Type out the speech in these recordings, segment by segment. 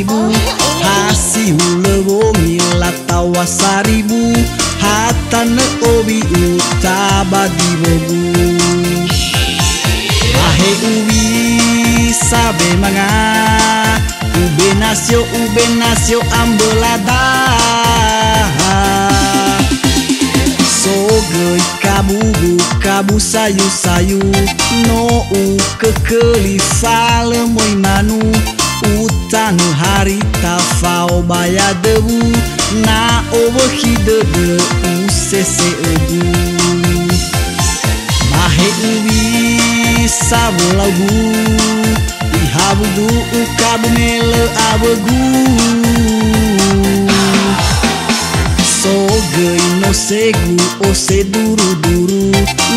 ribu hasi hulewongi latawa saribu hatane obi utabadi bobu ahe ubi sabe manga ube nasio ambelada sogei kabu sayu no u kekeli fale moi manu utanu hari tafau baya debu na obohide de usese ebu mahe ubi sabo lagu ihabudu ukabu mele abegu sogei no segu ose duru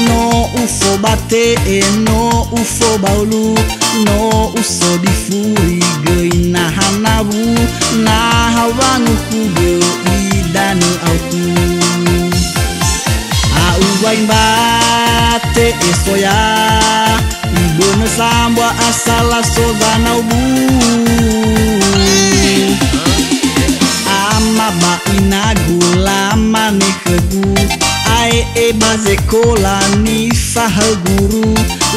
no ufo bate no ufo baulu no uso di furi gei nahanabu nahawangu kuge idanu auku au wain bate esoya ibone sambwa asala sozana ubu amaba inagula manekegu ai e bazekola ni fahaguru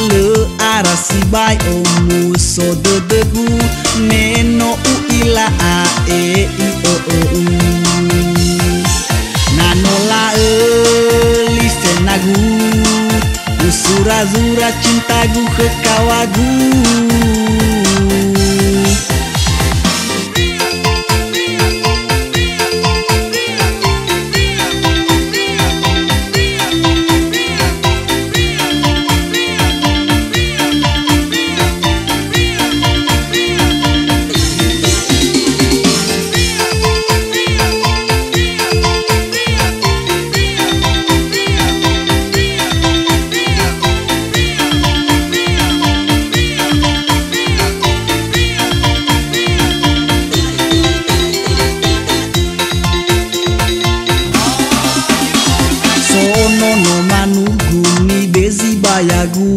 le arasi bai omu so debu meno u ila a e i o u nanola li fenagu usura cintagu kekawagu no manu guni bezi bayagu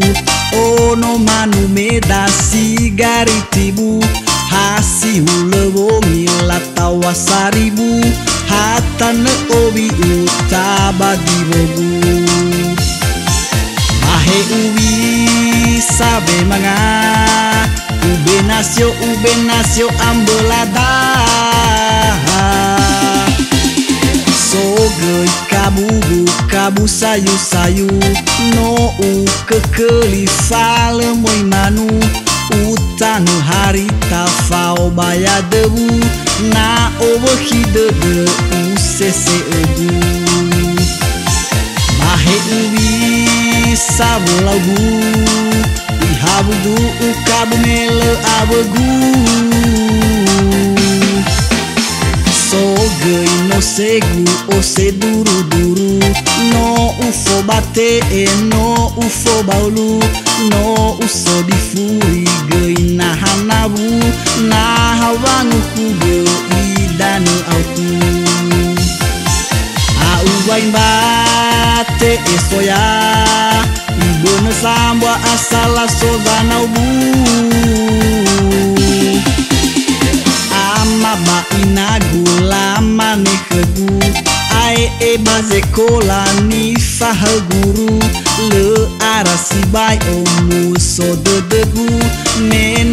ono manu meda sigaritibu hasi hulewongi latawa saribu hatane obi utabadi bobu ahe ubi sabe manga ube nasio ambelada sogei kabu sayu no u kekeli fale moi manu utanu hari tafau baya debu na obohide de usese ebu mahe ubi sabo lagu ihabudu ukabu mele abegu sogei no segu ose duru no ufo bate no ufo baulu no uso di furi gei nahanabu nahawangu kuge idanu auku au wain bate esoya ibone sambwa asala sozana ubu amaba inagula manekegu ai e bazekola ni fahaguru le arasi bai omu so debu men